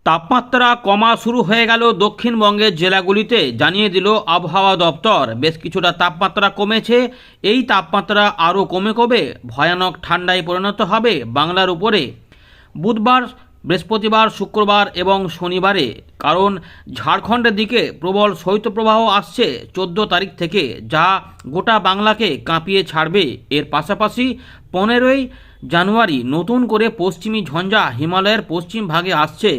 তাপমাত্রা কমা শুরু হয়ে গেল দক্ষিণবঙ্গের জেলাগুলিতে, জানিয়ে দিল আবহাওয়া দপ্তর। বেশ কিছুটা তাপমাত্রা কমেছে। এই তাপমাত্রা আরও কমে কমে ভয়ানক ঠান্ডায় পরিণত হবে বাংলার উপরে বুধবার, বৃহস্পতিবার, শুক্রবার এবং শনিবারে। কারণ ঝাড়খণ্ডের দিকে প্রবল শৈত্যপ্রবাহ আসছে 14 তারিখ থেকে, যা গোটা বাংলাকে কাঁপিয়ে ছাড়বে। এর পাশাপাশি 15ই জানুয়ারি নতুন করে পশ্চিমী ঝঞ্ঝা হিমালয়ের পশ্চিম ভাগে আসছে।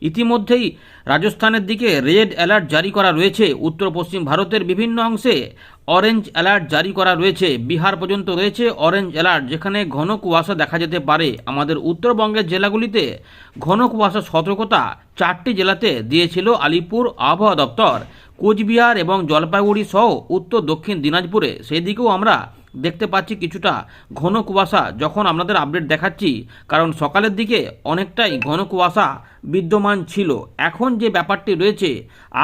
ইতিমধ্যেই রাজস্থানের দিকে রেড অ্যালার্ট জারি করা রয়েছে। উত্তর পশ্চিম ভারতের বিভিন্ন অংশে অরেঞ্জ অ্যালার্ট জারি করা রয়েছে। বিহার পর্যন্ত রয়েছে অরেঞ্জ অ্যালার্ট, যেখানে ঘন কুয়াশা দেখা যেতে পারে। আমাদের উত্তরবঙ্গের জেলাগুলিতে ঘন কুয়াশার সতর্কতা 4টি জেলাতে দিয়েছিল আলিপুর আবহাওয়া দপ্তর। কোচবিহার এবং জলপাইগুড়ি সহ উত্তর দক্ষিণ দিনাজপুরে সেই দিকেও আমরা দেখতে পাচ্ছি কিছুটা ঘন কুয়াশা, যখন আপনাদের আপডেট দেখাচ্ছি। কারণ সকালের দিকে অনেকটাই ঘন কুয়াশা বিদ্যমান ছিল। এখন যে ব্যাপারটি রয়েছে,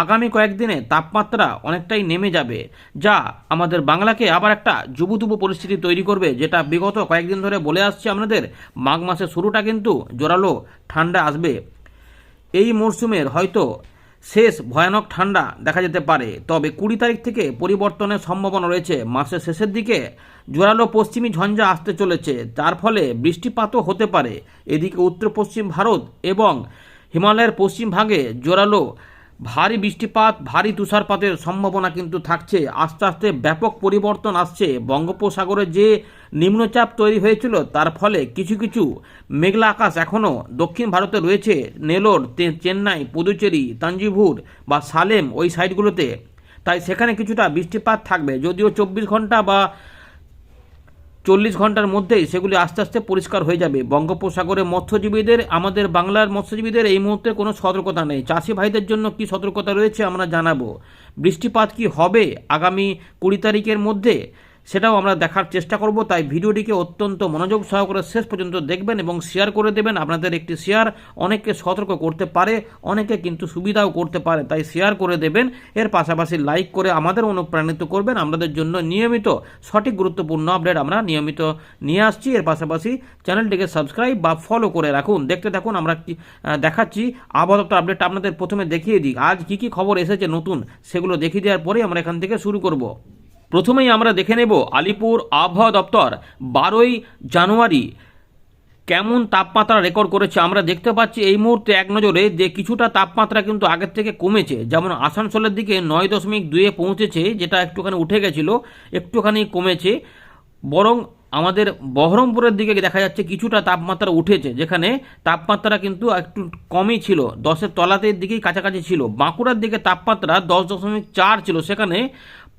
আগামী কয়েকদিনে তাপমাত্রা অনেকটাই নেমে যাবে, যা আমাদের বাংলাকে আবার একটা জুবুথুবু পরিস্থিতি তৈরি করবে, যেটা বিগত কয়েকদিন ধরে বলে আসছে আপনাদের। মাঘ মাসের শুরুটা কিন্তু জোরালো ঠান্ডা আসবে। এই মরশুমের হয়তো শেষ ভয়ানক ঠান্ডা দেখা যেতে পারে। তবে 20 তারিখ থেকে পরিবর্তনের সম্ভাবনা রয়েছে। মাসের শেষের দিকে জোরালো পশ্চিমী ঝঞ্ঝা আসতে চলেছে, তার ফলে বৃষ্টিপাতও হতে পারে। এদিকে উত্তর পশ্চিম ভারত এবং হিমালয়ের পশ্চিম ভাগে জোরালো ভারী বৃষ্টিপাত, ভারী তুষারপাতের সম্ভাবনা কিন্তু থাকছে। আস্তে আস্তে ব্যাপক পরিবর্তন আসছে। বঙ্গোপসাগরে যে নিম্নচাপ তৈরি হয়েছিল, তার ফলে কিছু কিছু মেঘলা আকাশ এখনও দক্ষিণ ভারতে রয়েছে। নেলোর, চেন্নাই, পুদুচেরি, তাঞ্জিভুর বা সালেম ওই সাইডগুলোতে। তাই সেখানে কিছুটা বৃষ্টিপাত থাকবে, যদিও 24 ঘন্টা বা 40 ঘন্টার মধ্যেই সেগুলি আস্তে আস্তে পরিষ্কার হয়ে যাবে। বঙ্গোপসাগরে মৎস্যজীবীদের, আমাদের বাংলার মৎস্যজীবীদের এই মুহূর্তে কোনো সতর্কতা নেই। চাষি ভাইদের জন্য কি সতর্কতা রয়েছে আমরা জানাবো। বৃষ্টিপাত কি হবে আগামী 20 তারিখের মধ্যে, সেটাও আমরা দেখার চেষ্টা করব। তাই ভিডিওটিকে অত্যন্ত মনোযোগ সহকারে শেষ পর্যন্ত দেখবেন এবং শেয়ার করে দেবেন। আপনাদের একটি শেয়ার অনেককে সতর্ক করতে পারে, অনেকে কিন্তু সুবিধাও করতে পারে। তাই শেয়ার করে দেবেন। এর পাশাপাশি লাইক করে আমাদের অনুপ্রাণিত করবেন। আপনাদের জন্য নিয়মিত সঠিক গুরুত্বপূর্ণ আপডেট আমরা নিয়মিত নিয়ে আসছি। এর পাশাপাশি চ্যানেলটিকে সাবস্ক্রাইব বা ফলো করে রাখুন। দেখতে থাকুন, আমরা দেখাচ্ছি আবহাওয়া আপডেট। আপনাদের প্রথমে দেখিয়ে দিই আজ কী কী খবর এসেছে নতুন, সেগুলো দেখিয়ে দেওয়ার পরেই আমরা এখান থেকে শুরু করব। প্রথমেই আমরা দেখে নেব আলিপুর আবহাওয়া দপ্তর 12ই জানুয়ারি কেমন তাপমাত্রা রেকর্ড করেছে। আমরা দেখতে পাচ্ছি এই মুহূর্তে এক নজরে যে কিছুটা তাপমাত্রা কিন্তু আগের থেকে কমেছে। যেমন আসানসোলের দিকে 9.2-এ পৌঁছেছে, যেটা একটুখানি উঠে গেছিল, একটুখানি কমেছে। বরং আমাদের বহরমপুরের দিকে দেখা যাচ্ছে কিছুটা তাপমাত্রা উঠেছে, যেখানে তাপমাত্রা কিন্তু একটু কমই ছিল, 10-এর তলাতের দিকেই কাছাকাছি ছিল। বাঁকুড়ার দিকে তাপমাত্রা 10.4 ছিল, সেখানে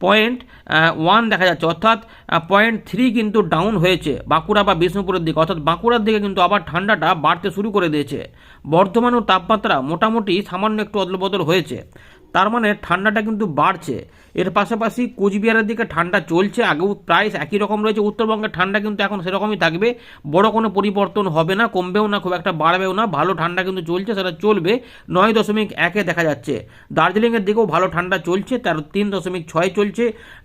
0.1 দেখা যাচ্ছে, অর্থাৎ 0.3 কিন্তু ডাউন হয়েছে বাঁকুড়া বা বিষ্ণুপুরের দিকে। অর্থাৎ বাঁকুড়ার দিকে কিন্তু আবার ঠান্ডাটা বাড়তে শুরু করে দিয়েছে। বর্ধমানেও তাপমাত্রা মোটামুটি সামান্য একটু অদলবদল হয়েছে, তার মানে ঠান্ডাটা কিন্তু বাড়ছে। এর পাশাপাশি কোচবিহারের দিকে ঠান্ডা চলছে, আগেও প্রায় একই রকম রয়েছে। উত্তরবঙ্গের ঠান্ডা কিন্তু এখন সেরকমই থাকবে, বড় কোনো পরিবর্তন হবে না, কমবেও না, খুব একটা বাড়বেও না। ভালো ঠান্ডা কিন্তু চলছে, সেটা চলবে। 9.1-এ দেখা যাচ্ছে। দার্জিলিংয়ের দিকেও ভালো ঠান্ডা চলছে, তার 3.6 চলছে।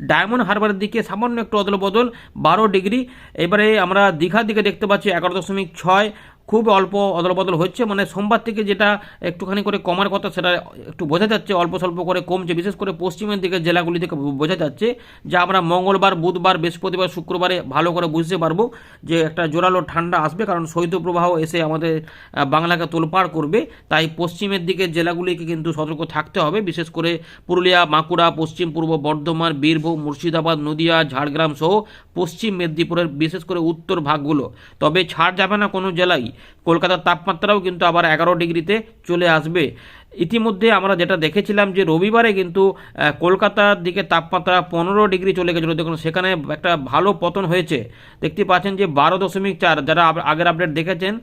ডায়মন্ড হারবারের দিকে সামান্য একটু অদলবদল, 12 ডিগ্রি। এবারে আমরা দীঘার দিকে দেখতে পাচ্ছি 11.6, খুব অল্প অদলবদল হচ্ছে। মানে সোমবার থেকে যেটা একটুখানি করে কমার কথা, সেটা একটু বোঝা যাচ্ছে, অল্প স্বল্প করে কমছে। বিশেষ করে পশ্চিমের দিকে জেলাগুলি থেকে বোঝা যাচ্ছে, যা আমরা মঙ্গলবার, বুধবার, বৃহস্পতিবার, শুক্রবারে ভালো করে বুঝতে পারবো যে একটা জোরালো ঠান্ডা আসবে। কারণ শৈত্যপ্রবাহ এসে আমাদের বাংলাকে তোলপাড় করবে। তাই পশ্চিমের দিকের জেলাগুলিকে কিন্তু সতর্ক থাকতে হবে। বিশেষ করে পুরুলিয়া, বাঁকুড়া, পশ্চিম পূর্ব বর্ধমান, বীরভূম, মুর্শিদাবাদ, নদিয়া, ঝাড়গ্রাম সহ পশ্চিম মেদিনীপুরের বিশেষ করে উত্তর ভাগগুলো। তবে ছাড় যাবে না কোনো জেলায়। কলকাতার তাপমাত্রাও কিন্তু আবার 11 ডিগ্রিতে চলে আসবে। ইতিমধ্যে আমরা যেটা দেখেছিলাম যে রবিবারে কিন্তু কলকাতার দিকে তাপমাত্রা 15 ডিগ্রি চলে গেছিলো। দেখুন সেখানে একটা ভালো পতন হয়েছে। দেখতে পাচ্ছেন যে 12.4, যারা আগের আপডেট দেখেছেন,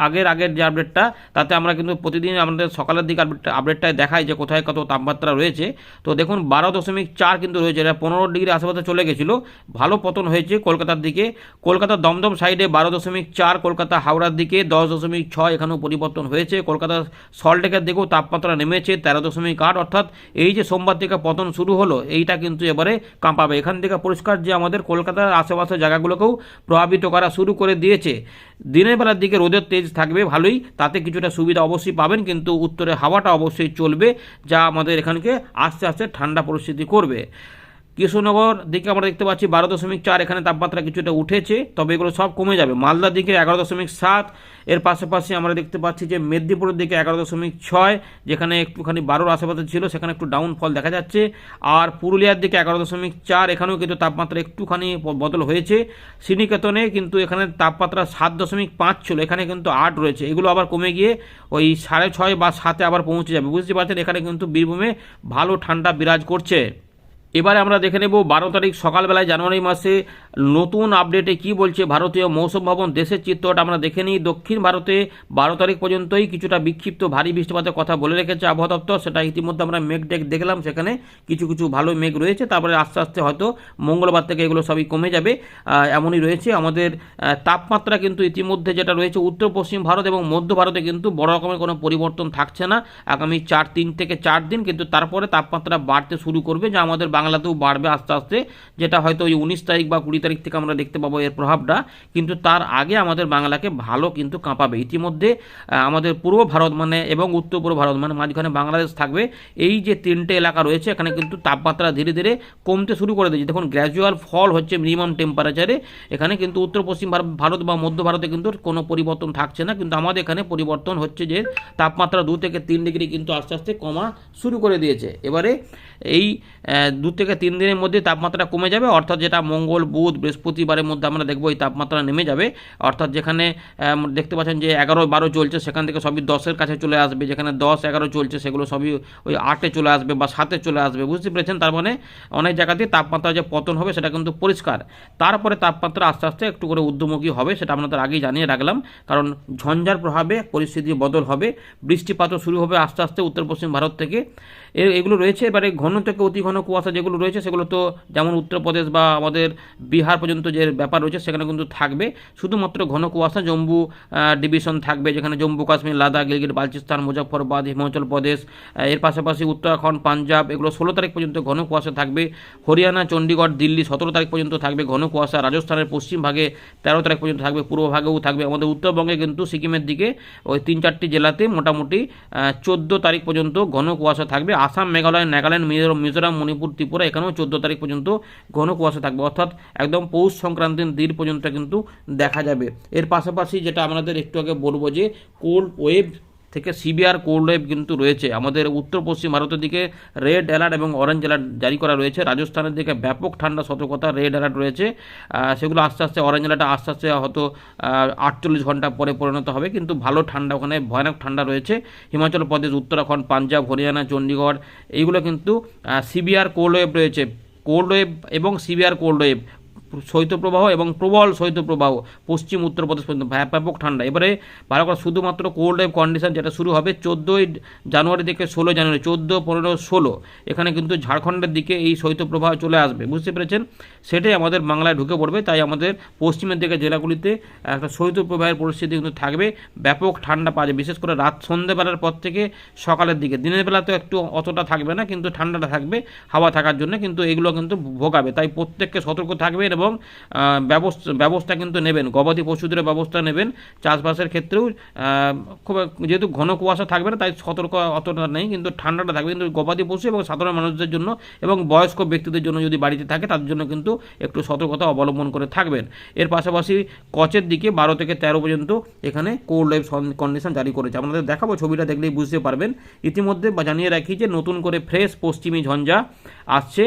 আগের যে আপডেটটা, তাতে আমরা কিন্তু প্রতিদিন আমাদের সকালের দিকে আপডেটটায় দেখাই যে কোথায় কত তাপমাত্রা রয়েছে। তো দেখুন 12.4 কিন্তু রয়েছে, এটা 15 ডিগ্রি আশেপাশে চলে গেছিলো। ভালো পতন হয়েছে কলকাতার দিকে। কলকাতার দমদম সাইডে 12.4, কলকাতা হাওড়ার দিকে 10.6, এখানেও পরিবর্তন হয়েছে। কলকাতা সল্টলেকের দিকেও তাপমাত্রা নেমেছে 13.8, অর্থাৎ এই যে সোমবার থেকে পতন শুরু হলো এইটা কিন্তু এবারে কাঁপাবে। এখান থেকে পরিষ্কার যে আমাদের কলকাতার আশেপাশের জায়গাগুলোকেও প্রভাবিত করা শুরু করে দিয়েছে। দিনের বেলার দিকে রোদের তেজ থাকবে ভালোই, তাতে কিছুটা সুবিধা অবশ্যই পাবেন, কিন্তু উত্তরে হাওয়াটা অবশ্যই চলবে, যা আমাদের এখানকে আস্তে আস্তে ঠান্ডা পরিস্থিতি করবে। কৃষ্ণনগর দিকে আমরা দেখতে পাচ্ছি 12.4, এখানে তাপমাত্রা কিছুটা উঠেছে, তবে এগুলো সব কমে যাবে। মালদার দিকে 11.7, এর পাশাপাশি আমরা দেখতে পাচ্ছি যে মেদিনীপুরের দিকে 11.6, যেখানে একটুখানি 12-র আশেপাশে ছিল, সেখানে একটু ডাউনফল দেখা যাচ্ছে। আর পুরুলিয়ার দিকে 11.4, এখানেও কিন্তু তাপমাত্রা একটুখানি বদল হয়েছে। শ্রীনিকেতনে কিন্তু এখানে তাপমাত্রা 7.5 ছিল, এখানে কিন্তু 8 রয়েছে, এগুলো আবার কমে গিয়ে ওই 6.5 বা 7-এ আবার পৌঁছে যাবে। বুঝতে পারছেন, এখানে কিন্তু বীরভূমে ভালো ঠান্ডা বিরাজ করছে। এবারে আমরা দেখে নেব 12 তারিখ সকালবেলায় জানুয়ারি মাসে নতুন আপডেটে কি বলছে ভারতীয় মৌসুম ভবন। দেশের চিত্রটা আমরা দেখে নিই। দক্ষিণ ভারতে 12 তারিখ পর্যন্তই কিছুটা বিক্ষিপ্ত ভারী বৃষ্টিপাতের কথা বলে রেখেছে আবহাওয়া দপ্তর, সেটা ইতিমধ্যে আমরা মেঘ দেখলাম, সেখানে কিছু কিছু ভালো মেঘ রয়েছে। তারপরে আস্তে আস্তে হয়তো মঙ্গলবার থেকে এগুলো সবই কমে যাবে, এমনই রয়েছে। আমাদের তাপমাত্রা কিন্তু ইতিমধ্যে যেটা রয়েছে উত্তর পশ্চিম ভারত এবং মধ্য ভারতে কিন্তু বড় রকমের কোনো পরিবর্তন থাকছে না আগামী 3 থেকে 4 দিন, কিন্তু তারপরে তাপমাত্রা বাড়তে শুরু করবে, যা আমাদের বাংলাতেও বাড়বে আস্তে আস্তে, যেটা হয়তো ওই 19 তারিখ বা 20 তারিখ থেকে আমরা দেখতে পাবো এর প্রভাবটা, কিন্তু তার আগে আমাদের বাংলাকে ভালো কিন্তু কাঁপাবে। ইতিমধ্যে আমাদের পূর্ব ভারত মানে এবং উত্তর পূর্ব ভারত মানে মাঝখানে বাংলাদেশ থাকবে, এই যে 3টে এলাকা রয়েছে এখানে কিন্তু তাপমাত্রা ধীরে ধীরে কমতে শুরু করে দিয়েছে। দেখুন গ্র্যাজুয়াল ফল হচ্ছে মিনিমাম টেম্পারেচারে, এখানে কিন্তু উত্তর পশ্চিম ভারত বা মধ্য ভারতে কিন্তু কোনো পরিবর্তন থাকছে না, কিন্তু আমাদের এখানে পরিবর্তন হচ্ছে যে তাপমাত্রা 2 থেকে 3 ডিগ্রি কিন্তু আস্তে আস্তে কমা শুরু করে দিয়েছে। এবারে এই 2 থেকে 3 দিনের মধ্যে তাপমাত্রা কমে যাবে, অর্থাৎ যেটা মঙ্গল বুধ বৃহস্পতিবারের মধ্যে আমরা দেখবো এই তাপমাত্রা নেমে যাবে। অর্থাৎ যেখানে দেখতে পাচ্ছেন যে 11-12 চলছে, সেখান থেকে সবই 10-এর কাছে চলে আসবে, যেখানে 10-11 চলছে সেগুলো সবই ওই 8-এ চলে আসবে বা 7-এ চলে আসবে। বুঝতে পেরেছেন, তার মানে অনেক জায়গাতেই তাপমাত্রা যে পতন হবে সেটা কিন্তু পরিষ্কার। তারপরে তাপমাত্রা আস্তে আস্তে একটু করে ঊর্ধ্বমুখী হবে, সেটা আপনাদের আগেই জানিয়ে রাখলাম, কারণ ঝঞ্ঝার প্রভাবে পরিস্থিতি বদল হবে, বৃষ্টিপাতও শুরু হবে আস্তে আস্তে উত্তর পশ্চিম ভারত থেকে। এগুলো রয়েছে। এবারে ঘন থেকে অতি ঘন কুয়াশা যেগুলো রয়েছে সেগুলো তো যেমন উত্তরপ্রদেশ বা আমাদের বিহার পর্যন্ত যে ব্যাপার রয়েছে সেখানে কিন্তু থাকবে। শুধুমাত্র ঘন কুয়াশা জম্মু ডিভিশন থাকবে, যেখানে জম্মু কাশ্মীর, লাদাখ, গিলগিট বালচিস্তান, মুজফ্ফরবাদ, হিমাচল প্রদেশ, এর পাশাপাশি উত্তরাখণ্ড, পাঞ্জাব, এগুলো 16 তারিখ পর্যন্ত ঘন কুয়াশা থাকবে। হরিয়ানা, চণ্ডীগড়, দিল্লি 17 তারিখ পর্যন্ত থাকবে ঘন কুয়াশা। রাজস্থানের পশ্চিম ভাগে 13 তারিখ পর্যন্ত থাকবে, পূর্ব ভাগেও থাকবে। আমাদের উত্তরবঙ্গে কিন্তু সিকিমের দিকে ওই 3-4টি জেলাতে মোটামুটি 14 তারিখ পর্যন্ত ঘন কুয়াশা থাকবে। আসাম, মেঘালয়, নাগাল্যান্ড, মিজোরাম, মণিপুর, ত্রিপুরা এখানেও 14 তারিখ পর্যন্ত ঘন কুয়াশা থাকবে, অর্থাৎ একদম পৌষ সংক্রান্তির দিন পর্যন্ত কিন্তু দেখা যাবে। এর পাশাপাশি যেটা আমাদের একটু আগে বলবো যে কোল্ড ওয়েভ থেকে সিভিয়ার কোল্ড ওয়েভ কিন্তু রয়েছে। আমাদের উত্তর পশ্চিম ভারতের দিকে রেড অ্যালার্ট এবং অরেঞ্জ অ্যালার্ট জারি করা রয়েছে। রাজস্থানের দিকে ব্যাপক ঠান্ডা সতর্কতা, রেড অ্যালার্ট রয়েছে। সেগুলো আস্তে আস্তে অরেঞ্জ অ্যালার্ট আস্তে আস্তে হয়তো 48 ঘন্টা পরে পরিণত হবে, কিন্তু ভালো ঠান্ডা, ওখানে ভয়ানক ঠান্ডা রয়েছে। হিমাচল প্রদেশ, উত্তরাখণ্ড, পাঞ্জাব, হরিয়ানা, চণ্ডীগড় এইগুলো কিন্তু সিভিয়ার কোল্ড ওয়েভ রয়েছে। কোল্ড ওয়েভ এবং সিভিয়ার কোল্ড ওয়েভ, শৈত্যপ্রবাহ এবং প্রবল শৈত্যপ্রবাহ পশ্চিম উত্তরপ্রদেশ পর্যন্ত ব্যাপক ঠান্ডা। এবারে ভালো করে শুধুমাত্র কোল্ড ওয়েভ কন্ডিশন যেটা শুরু হবে 14 জানুয়ারি থেকে 16 জানুয়ারি, 14, 15, 16 এখানে কিন্তু ঝাড়খণ্ডের দিকে এই শৈত্যপ্রবাহ চলে আসবে। বুঝতে পেরেছেন, সেটাই আমাদের বাংলায় ঢুকে পড়বে। তাই আমাদের পশ্চিমের দিকে জেলাগুলিতে একটা শৈত্যপ্রবাহের পরিস্থিতি কিন্তু থাকবে, ব্যাপক ঠান্ডা পাওয়া যায়, বিশেষ করে রাত সন্ধ্যেবেলার পর থেকে সকালের দিকে। দিনের বেলা তো একটু অতটা থাকবে না, কিন্তু ঠান্ডাটা থাকবে হাওয়া থাকার জন্য, কিন্তু এগুলো কিন্তু ভোগাবে। তাই প্রত্যেককে সতর্ক থাকবেন এবং ব্যবস্থা কিন্তু নেবেন, গবাদি পশুদের ব্যবস্থা নেবেন। চাষবাসের ক্ষেত্রেও খুব যেহেতু ঘন কুয়াশা থাকবে না তাই সতর্ক অতটা নেই, কিন্তু ঠান্ডাটা থাকবে। কিন্তু গবাদি পশু এবং সাধারণ মানুষদের জন্য এবং বয়স্ক ব্যক্তিদের জন্য যদি বাড়িতে থাকে তাদের জন্য কিন্তু একটু সতর্কতা অবলম্বন করে থাকবেন। এর পাশাপাশি কচের দিকে 12 থেকে 13 পর্যন্ত এখানে কোল্ড ওয়েভ কন্ডিশন জারি করেছে। আপনাদের দেখাবো, ছবিটা দেখলেই বুঝতে পারবেন। ইতিমধ্যে জানিয়ে রাখি যে নতুন করে ফ্রেশ পশ্চিমী ঝঞ্ঝা আসছে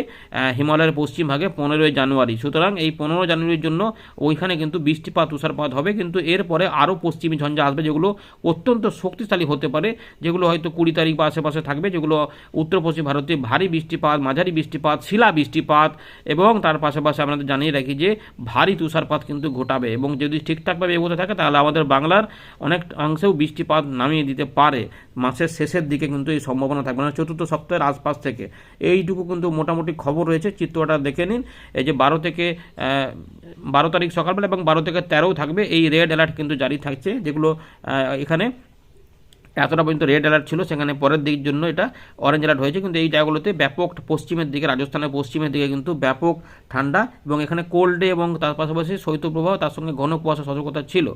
হিমালয়ের পশ্চিম ভাগে 15 জানুয়ারি। সুতরাং এই 15 জানুয়ারির জন্য ওইখানে কিন্তু বৃষ্টিপাত, তুষারপাত হবে, কিন্তু এরপরে আরও পশ্চিমী ঝঞ্ঝা আসবে যেগুলো অত্যন্ত শক্তিশালী হতে পারে, যেগুলো হয়তো 20 তারিখ বা আশেপাশে থাকবে, যেগুলো উত্তর পশ্চিম ভারতে ভারী বৃষ্টিপাত, মাঝারি বৃষ্টিপাত, শিলা বৃষ্টিপাত এবং তার পাশাপাশি আপনাদের জানিয়ে রাখি যে ভারী তুষারপাত কিন্তু ঘটাবে। এবং যদি ঠিকঠাকভাবে এগোতে থাকে তাহলে আমাদের বাংলার অনেক অংশেও বৃষ্টিপাত নামিয়ে দিতে পারে। মাসের শেষের দিকে কিন্তু এই সম্ভাবনা থাকবে না, চতুর্থ সপ্তাহের আশপাশ থেকে। এইটুকু কিন্তু মোটামুটি খবর রয়েছে, চিত্রটা দেখে নিন। এই যে 12 তারিখ সকালবেলা এবং 12 থেকে 13 থাকবে এই রেড অ্যালার্ট কিন্তু জারি থাকছে, যেগুলো এখানে এতটা পর্যন্ত রেড অ্যালার্ট ছিল, সেখানে পরের দিকের জন্য এটা অরেঞ্জ অ্যালার্ট হয়েছে। কিন্তু এই জায়গাগুলোতে ব্যাপক পশ্চিমের দিকে, রাজস্থানের পশ্চিমের দিকে কিন্তু ব্যাপক ঠান্ডা এবং এখানে কোল্ড ডে এবং তার পাশাপাশি শৈত্যপ্রবাহ, তার সঙ্গে ঘন কুয়াশা সতর্কতা ছিল।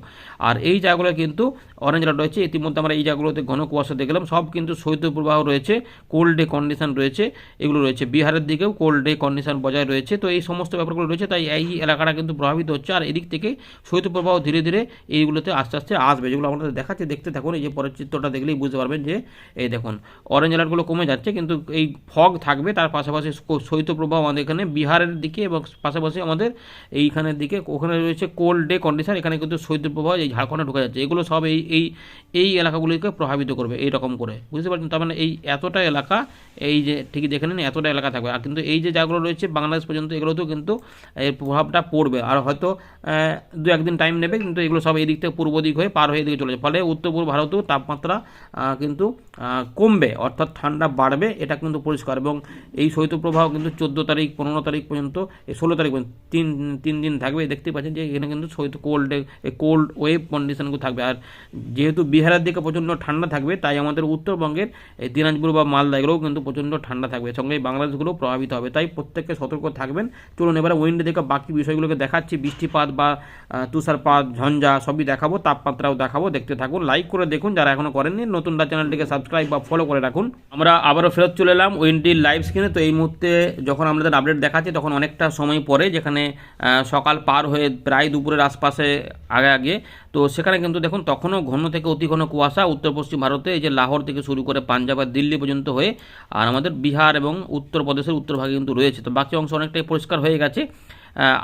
আর এই জায়গাগুলো কিন্তু অরেঞ্জ অ্যালার্ট রয়েছে। ইতিমধ্যে আমরা এই জায়গাগুলোতে ঘন কুয়াশা দেখলাম, সব কিন্তু শৈত্যপ্রবাহ রয়েছে, কোল্ড ডে কন্ডিশন রয়েছে, এগুলো রয়েছে। বিহারের দিকেও কোল্ড ডে কন্ডিশন বজায় রয়েছে। তো এই সমস্ত ব্যাপারগুলো রয়েছে, তাই এই এলাকাটা কিন্তু প্রভাবিত হচ্ছে। আর এদিক থেকে শৈত্যপ্রবাহ ধীরে ধীরে এইগুলোতে আস্তে আস্তে আসবে, যেগুলো আমাদের দেখাচ্ছে। দেখতে থাকুন, এই যে পরের চিত্রটা দেখলেই বুঝতে পারবেন যে এই দেখুন অরেঞ্জ অ্যালার্টগুলো কমে যাচ্ছে, কিন্তু এই ফগ থাকবে। তার পাশাপাশি শৈত্যপ্রবাহ আমাদের এখানে বিহারের দিকে এবং পাশাপাশি আমাদের এইখানের দিকে, ওখানে রয়েছে কোল্ড ডে কন্ডিশন, এখানে কিন্তু শৈত্যপ্রবাহ এই ঝাড়খণ্ডে ঢুকে যাচ্ছে। এগুলো সব এই এই এই এলাকাগুলিকে প্রভাবিত করবে এইরকম করে, বুঝতে পারছেন। তার মানে এই এতটা এলাকা, এই যে ঠিকই দেখে নিন এতটা এলাকা থাকবে। আর কিন্তু এই যে জায়গাগুলো রয়েছে বাংলাদেশ পর্যন্ত, এগুলোতেও কিন্তু এর প্রভাবটা পড়বে। আর হয়তো দু একদিন টাইম নেবে, কিন্তু এগুলো সব এই দিক থেকে পূর্ব দিক হয়ে পার হয়ে এদিকে চলে যাবে। ফলে উত্তর পূর্ব ভারতেও তাপমাত্রা কিন্তু কমবে, অর্থাৎ ঠান্ডা বাড়বে, এটা কিন্তু পরিষ্কার। এবং এই শৈত্যপ্রবাহ কিন্তু 14 তারিখ 15 তারিখ পর্যন্ত, 16 তারিখ পর্যন্ত তিন দিন থাকবে। দেখতে পাচ্ছেন যে এখানে কিন্তু কোল্ড ওয়েভ কন্ডিশনগুলো থাকবে। আর যেহেতু বিহারের দিকে প্রচণ্ড ঠান্ডা থাকবে, তাই আমাদের উত্তরবঙ্গের এই দিনাজপুর বা মালদা এগুলোও কিন্তু প্রচণ্ড ঠান্ডা থাকবে, সঙ্গে বাংলাদেশগুলো প্রভাবিত হবে। তাই প্রত্যেককে সতর্ক থাকবেন। চলুন এবারে উইন্ডে দেখে বাকি বিষয়গুলোকে দেখাচ্ছি। বৃষ্টিপাত বা তুষারপাত, ঝঞ্ঝা সবই দেখাবো, তাপমাত্রাও দেখাবো। দেখতে থাকুন, লাইক করে দেখুন যারা এখনো করেননি, নতুনরা চ্যানেলটিকে সাবস্ক্রাইব বা ফলো করে রাখুন। আমরা আবারও ফেরত চলে এলাম উইন্ডির লাইভ স্ক্রিনে। তো এই মুহূর্তে যখন আমাদের আপডেট দেখাচ্ছি, তখন অনেকটা সময় পরে, যেখানে সকাল পার হয়ে প্রায় দুপুরের আশপাশে আগে তো সেখানে কিন্তু দেখুন তখনও ঘন থেকে অতি ঘন কুয়াশা উত্তর পশ্চিম ভারতে, এই যে লাহোর থেকে শুরু করে পাঞ্জাব আর দিল্লি পর্যন্ত হয়ে, আর আমাদের বিহার এবং উত্তরপ্রদেশের উত্তরভাগে কিন্তু রয়েছে। তো বাকি অংশ অনেকটাই পরিষ্কার হয়ে গেছে।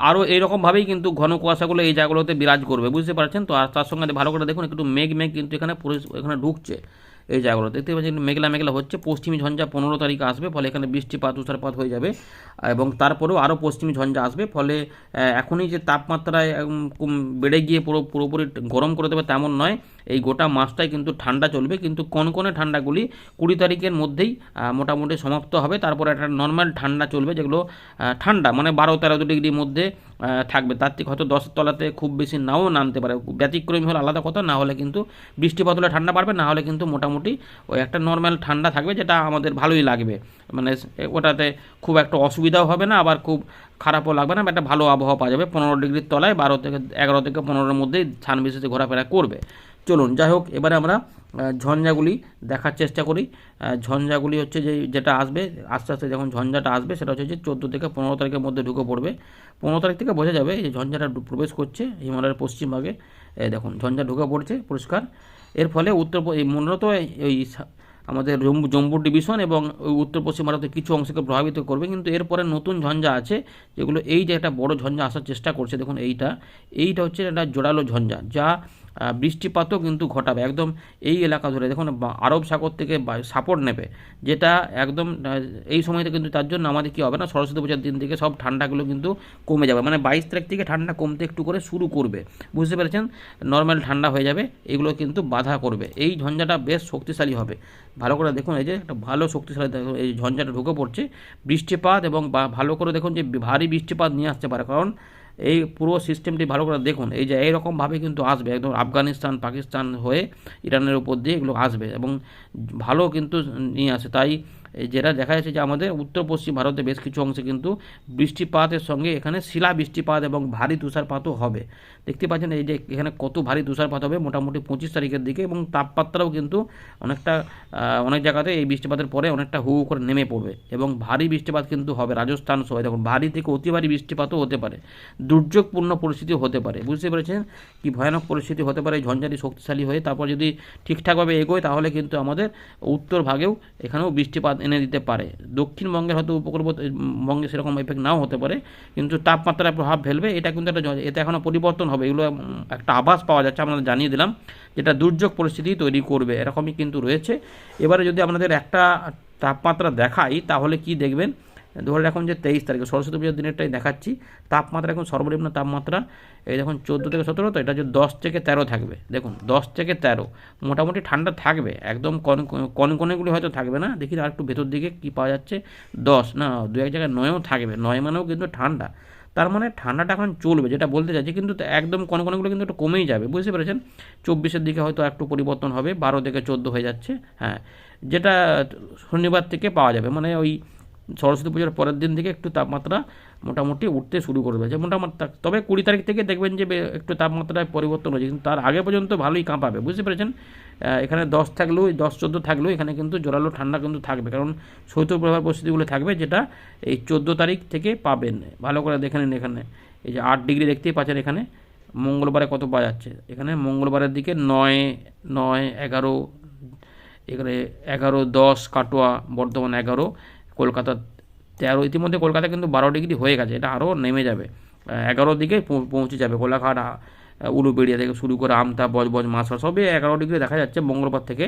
আরও এইরকমভাবেই কিন্তু ঘন কুয়াশাগুলো এই জায়গাগুলোতে বিরাজ করবে, বুঝতে পারছেন। তো আর তার সঙ্গে ভালো করে দেখুন, একটু মেঘ কিন্তু এখানে ঢুকছে। এই জায়গাগুলো দেখতে পাচ্ছেন মেঘলা মেঘলা হচ্ছে। পশ্চিমী ঝঞ্ঝা 15 তারিখ আসবে, ফলে এখানে বৃষ্টিপাত তুষারপাত হয়ে যাবে। এবং তারপরেও আরও পশ্চিমী ঝঞ্ঝা আসবে, ফলে এখনই যে তাপমাত্রায় বেড়ে গিয়ে পুরোপুরি গরম করে দেবে তেমন নয়। এই গোটা মাসটাই কিন্তু ঠান্ডা চলবে, কিন্তু কনকনে ঠান্ডাগুলি 20 তারিখের মধ্যেই মোটামুটি সমাপ্ত হবে। তারপরে একটা নর্মাল ঠান্ডা চলবে, যেগুলো ঠান্ডা মানে 12-13 ডিগ্রির মধ্যে থাকবে। তার থেকে হয়তো 10 তলাতে খুব বেশি নাও নামতে পারে, ব্যতিক্রমী হলে আলাদা কথা। না হলে কিন্তু বৃষ্টিপাত হলে ঠান্ডা বাড়বে, না হলে কিন্তু মোটামুটি ওই একটা নর্মাল ঠান্ডা থাকবে, যেটা আমাদের ভালোই লাগবে। মানে ওটাতে খুব একটা অসুবিধাও হবে না, আবার খুব খারাপও লাগবে না, একটা ভালো আবহাওয়া পাওয়া যাবে। 15 ডিগ্রির তলায় 11 থেকে 15-এর মধ্যেই ছানবিশিতে ঘোরাফেরা করবে। চলুন যাই হোক, এবারে আমরা ঝঞ্ঝাগুলি দেখার চেষ্টা করি। ঝঞ্ঝাগুলি হচ্ছে যেটা আসবে আস্তে আস্তে, যখন ঝঞ্ঝাটা আসবে সেটা হচ্ছে যে 14 থেকে 15 তারিখের মধ্যে ঢুকে পড়বে। 15 তারিখ থেকে বোঝা যাবে এই ঝঞ্ঝাটা প্রবেশ করছে হিমালয়ের পশ্চিমভাগে। দেখুন ঝঞ্ঝা ঢুকে পড়ছে পরিষ্কার। এর ফলে মূলত এই আমাদের জম্মু ডিভিশন এবং উত্তর পশ্চিম ভারতের কিছু অংশকে প্রভাবিত করবে। কিন্তু এরপরে নতুন ঝঞ্ঝা আছে, যেগুলো এই যে একটা বড় ঝঞ্ঝা আসার চেষ্টা করছে। দেখুন এইটা হচ্ছে একটা জোরালো ঝঞ্ঝা, যা বৃষ্টিপাতও কিন্তু ঘটাবে একদম এই এলাকা ধরে। দেখুন আরব সাগর থেকে সাপোর্ট নেবে, যেটা একদম এই সময়তে কিন্তু তার জন্য আমাদের কী হবে না, সরস্বতী পূজার দিন থেকে সব ঠান্ডাগুলো কিন্তু কমে যাবে। মানে 22 তারিখ থেকে ঠান্ডা কমতে একটু করে শুরু করবে, বুঝতে পেরেছেন। নর্মাল ঠান্ডা হয়ে যাবে, এগুলো কিন্তু বাধা করবে। এই ঝঞ্ঝাটা বেশ শক্তিশালী হবে। ভালো করে দেখুন, এই যে একটা ভালো শক্তিশালী এই ঝঞ্ঝাটা ঢুকে পড়ছে। বৃষ্টিপাত এবং ভালো করে দেখুন যে ভারী বৃষ্টিপাত নিয়ে আসতে পারে, কারণ এই পুরো সিস্টেমটি ভালো করে দেখুন। এই যে এইরকমভাবে কিন্তু আসবে, একদম আফগানিস্তান পাকিস্তান হয়ে ইরানের উপর দিয়ে এগুলো আসবে এবং ভালো কিন্তু নিয়ে আসে। তাই যেটা দেখা যাচ্ছে যে আমাদের উত্তর পশ্চিম ভারতে বেশ কিছু অংশে কিন্তু বৃষ্টিপাতের সঙ্গে এখানে শিলা বৃষ্টিপাত এবং ভারী তুষারপাতও হবে। দেখতে পাচ্ছেন এই যে এখানে কত ভারী তুষারপাত হবে মোটামুটি 25 তারিখের দিকে। এবং তাপমাত্রাও কিন্তু অনেক জায়গাতে এই বৃষ্টিপাতের পরে অনেকটা হু করে নেমে পড়বে এবং ভারী বৃষ্টিপাত কিন্তু হবে রাজস্থান সহ। দেখুন ভারী থেকে অতি ভারী বৃষ্টিপাতও হতে পারে, দুর্যোগপূর্ণ পরিস্থিতি হতে পারে, বুঝতে পেরেছেন কি ভয়ানক পরিস্থিতি হতে পারে। ঝঞ্ঝাটি শক্তিশালী হয়ে তারপর যদি ঠিকঠাকভাবে এগোয়, তাহলে কিন্তু আমাদের উত্তর ভাগেও এখানেও বৃষ্টিপাত এনে দিতে পারে। দক্ষিণবঙ্গের হয়তো উপকূলবঙ্গে সেরকম এফেক্ট নাও হতে পারে, কিন্তু তাপমাত্রায় প্রভাব ফেলবে। এটা কিন্তু এতে এখনও পরিবর্তন হবে, এগুলো একটা আভাস পাওয়া যাচ্ছে, আপনাদের জানিয়ে দিলাম। যেটা দুর্যোগ পরিস্থিতি তৈরি করবে, এরকমই কিন্তু রয়েছে। এবারে যদি আপনাদের একটা তাপমাত্রা দেখাই, তাহলে কি দেখবেন, ধরে রাখুন যে 23 তারিখে সরস্বতী পূজার দিনেরটাই দেখাচ্ছি। তাপমাত্রা এখন সর্বনিম্ন তাপমাত্রা এই দেখুন 14 থেকে 17, তো এটা যে 10 থেকে 13 থাকবে। দেখুন 10 থেকে 13 মোটামুটি ঠান্ডা থাকবে, একদম কনকনেগুলি হয়তো থাকবে না। দেখি আর একটু ভেতর দিকে কি পাওয়া যাচ্ছে, 10 না 2 এক জায়গায় 9ও থাকবে, 9 মানেও কিন্তু ঠান্ডা। তার মানে ঠান্ডাটা এখন চলবে, যেটা বলতে চাইছি। কিন্তু একদম কোনো কোনোগুলো কিন্তু একটু কমেই যাবে, বুঝতে পেরেছেন। 24-এর দিকে হয়তো একটু পরিবর্তন হবে, 12 থেকে 14 হয়ে যাচ্ছে। হ্যাঁ, যেটা শনিবার থেকে পাওয়া যাবে, মানে ওই সরস্বতী পুজোর পরের দিন থেকে একটু তাপমাত্রা মোটামুটি উঠতে শুরু করবে, যে মোটামুটি তবে 20 তারিখ থেকে দেখবেন যে একটু তাপমাত্রায় পরিবর্তন হচ্ছে, কিন্তু তার আগে পর্যন্ত ভালোই কাঁপাবে, বুঝতে পেরেছেন। এখানে 10 থাকলেও 10-14 থাকলেও এখানে কিন্তু জোরালো ঠান্ডা কিন্তু থাকবে, কারণ শৈত্যপ্রবাহ পরিস্থিতিগুলো থাকবে, যেটা এই 14 তারিখ থেকে পাবেন। ভালো করে দেখে নিন, এখানে এই যে 8 ডিগ্রি দেখতেই পাচ্ছেন। এখানে মঙ্গলবারে কত পাওয়া যাচ্ছে, এখানে মঙ্গলবারের দিকে 9, 9, 11, এখানে 11, 10 কাটোয়া, বর্ধমান 11, কলকাতা 13। ইতিমধ্যে কলকাতা কিন্তু 12 ডিগ্রি হয়ে গেছে, এটা আরও নেমে যাবে, 11 দিকে পৌঁছে যাবে। কোলাঘাট, উলুবেড়িয়া থেকে শুরু করে আমতা, বজবজ, মাসা সবই 11 ডিগ্রি দেখা যাচ্ছে মঙ্গলবার থেকে।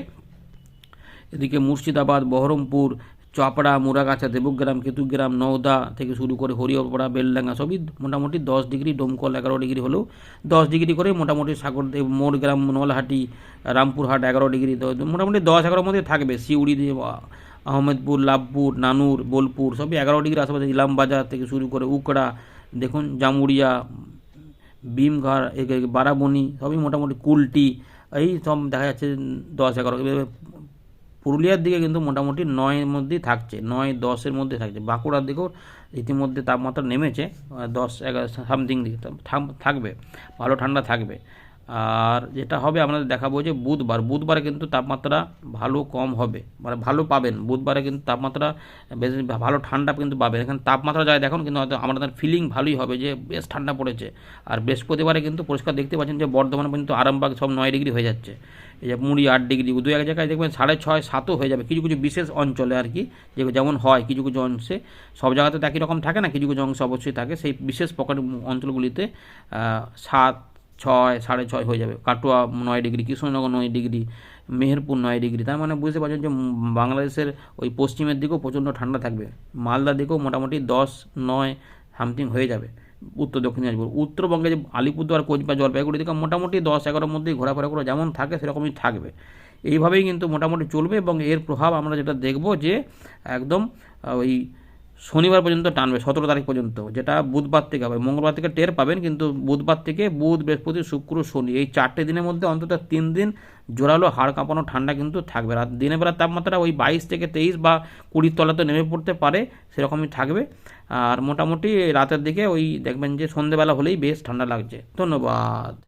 এদিকে মুর্শিদাবাদ, বহরমপুর, চাপড়া, মুরাগাছা, দেবগ্রাম, কেতুগ্রাম, নওদা থেকে শুরু করে হরিহরপাড়া, বেলডাঙ্গা সবই মোটামুটি 10 ডিগ্রি, ডোমকল 11 ডিগ্রি হলেও 10 ডিগ্রি করে মোটামুটি। সাগরদেব, মোরগ্রাম, নলহাটি, রামপুরহাট 11 ডিগ্রি, মোটামুটি 10-11 মধ্যে থাকবে। সিউড়ি, আহমেদপুর, লাভপুর, নানুর, বোলপুর সবই 11 ডিগ্রি আশেপাশে। ইলামবাজার থেকে শুরু করে উকড়া, দেখুন জামুরিয়া, ভীমঘর, বারাবণী সবই মোটামুটি, কুলটি, এই সব দেখা যাচ্ছে 10-11। পুরুলিয়ার দিকে কিন্তু মোটামুটি 9-এর মধ্যেই থাকছে, 9-10-এর মধ্যে থাকছে। বাঁকুড়ার দিকেও ইতিমধ্যে তাপমাত্রা নেমেছে, 10-11 সামথিং দিকে থাকবে, ভালো ঠান্ডা থাকবে। আর যেটা হবে আপনাদের দেখাবো যে বুধবারে কিন্তু তাপমাত্রা ভালো কম হবে, মানে ভালো পাবেন। বুধবারে কিন্তু তাপমাত্রা বেশ ভালো ঠান্ডা কিন্তু পাবেন। এখানে তাপমাত্রা যায় দেখুন, কিন্তু হয়তো আমাদের ফিলিং ভালোই হবে যে বেশ ঠান্ডা পড়েছে। আর বৃহস্পতিবারে কিন্তু পরিষ্কার দেখতে পাচ্ছেন যে বর্ধমানে কিন্তু আরামবাগ সব 9 ডিগ্রি হয়ে যাচ্ছে, এই যে মুড়ি 8 ডিগ্রি, দু এক জায়গায় দেখবেন 6.5, 7ও হয়ে যাবে কিছু কিছু বিশেষ অঞ্চলে আর কি, যেমন হয় কিছু কিছু অংশে। সব জায়গাতে তো একই রকম থাকে না, কিছু কিছু অংশ অবশ্যই থাকে। সেই বিশেষ পকেট অঞ্চলগুলিতে 7, 6, 6.5 হয়ে যাবে। Katwa 9 degree, Krishnanagar 9 degree, Meherpur 9 degree. তার মানে বুঝতে পারছেন যে বাংলাদেশের ওই পশ্চিমের দিকেও প্রচণ্ড ঠান্ডা থাকবে। মালদার দিকেও মোটামুটি 10, 9 সামথিং হয়ে যাবে। উত্তর দক্ষিণ দিনাজপুর, উত্তরবঙ্গে যে আলিপুরদুয়ার, কোচবিহার, জলপাইগুড়ি দিকে মোটামুটি 10-11-র মধ্যেই ঘোরাফেরা করে যেমন থাকে সেরকমই থাকবে। এইভাবেই কিন্তু মোটামুটি চলবে, এবং এর প্রভাব আমরা যেটা দেখব যে একদম ওই শনিবার পর্যন্ত টানবে, 17 তারিখ পর্যন্ত, যেটা বুধবার থেকে হবে। মঙ্গলবার থেকে টের পাবেন, কিন্তু বুধবার থেকে বুধ, বৃহস্পতি, শুক্র, শনি এই 4টে দিনের মধ্যে অন্তত 3 দিন জোরালো হাড় কাঁপানো ঠান্ডা কিন্তু থাকবে। আর দিনের বেলার তাপমাত্রা ওই 22 থেকে 23 বা 20 তলাতে নেমে পড়তে পারে, সেরকমই থাকবে। আর মোটামুটি রাতের দিকে ওই দেখবেন যে সন্ধ্যেবেলা হলেই বেশ ঠান্ডা লাগছে। ধন্যবাদ।